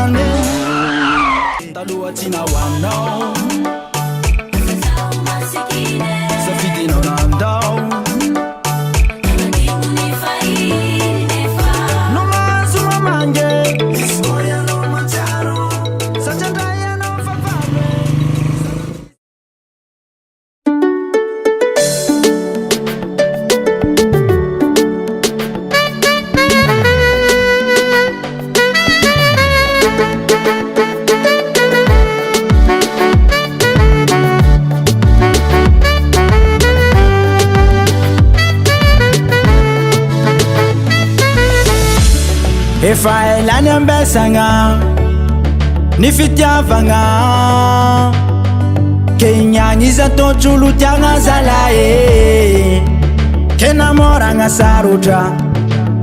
nane Talua tina wano Safidi no nandao No masu mamanje Historia no macharo Sajandaya no fafame Efa elani ambesanga Nifitiavanga Kenyanyiza tochulu tianga zalae Kenamoranga saruta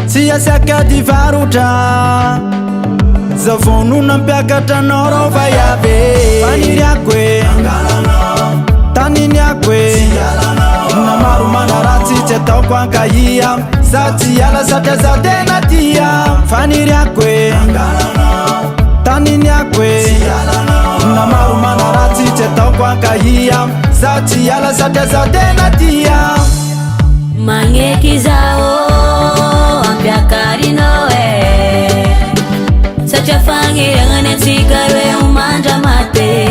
Siya saka divaruta Zavonu nampiakata noro vayabe Paniriakwe Angalano Taniniakwe Namaru manarati chetau kwa kaya Sati yala sate zate natia Faniriakwe Angalano Taniniakwe Namaru manarati chetau kwa kaya Sati yala sate zate natia Mange zao ampiakari noe Sacha fangi yangane tsikare umanja mate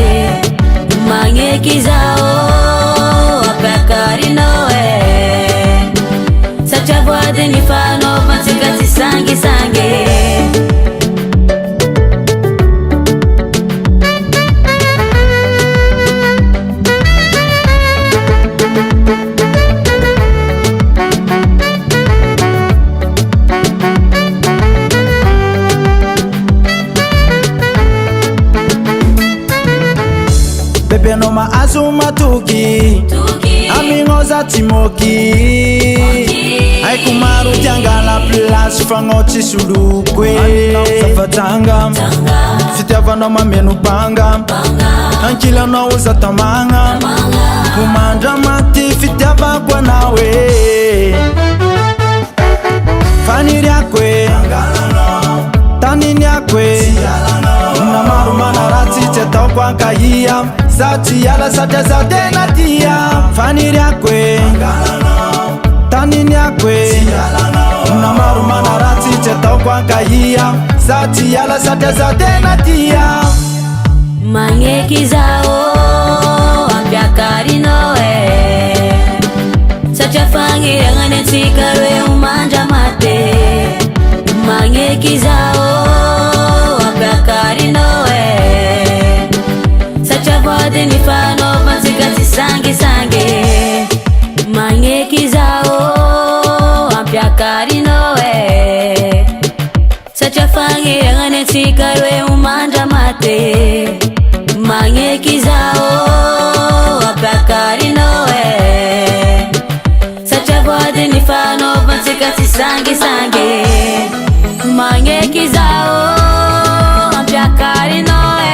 Mange zao ampiakari noe Sacha voade ni fano pansikati sangi sange Bebe no ma azuma tuki Amingoza timoki Aikumaru tianga la place Fangochi sulukwe Safatanga Fitiava no ma menu panga Ankila no uza tamanga Kumandra mati fitiava kwa nawe Faniriakwe Taniniakwe Namaru manarati chetau kwa kaya Sati yala sate zate natia Faniriakwe Taniniakwe Namaru manarati chetau kwa kaya Sati yala sate zate natia Mange zao ampiakari noe Sacha fangi yangane tsikare umanja mate Mange zao ampiakari noe Sacha voade ni fano pansikati sangi sange Mange zao ampiakari noe Sacha fangi yangane tsikare umanja mate Mange zao ampiakari noe Sacha voade ni fano pansikati sangi sange Mange zao ampiakari noe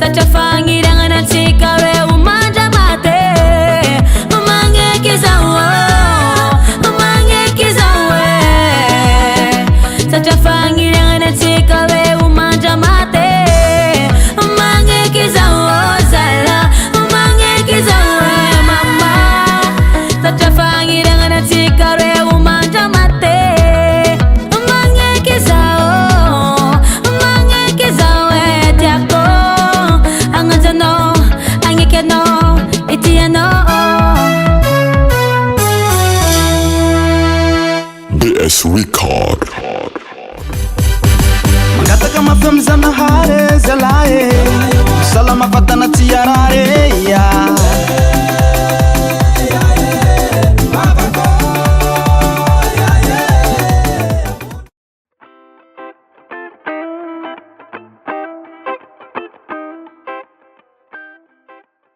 Sacha fangi yangane tsikare umanja mate Mange zao Sacha fangi yangane tsikare umanja mate Mange zao zala Mange zao mama Sacha fangi yangane tsikare umanja mate Mange zao tiako Angazano angekeno itiano BS Record Mangata kama femza na hare zalae Salama fatana tiarare ya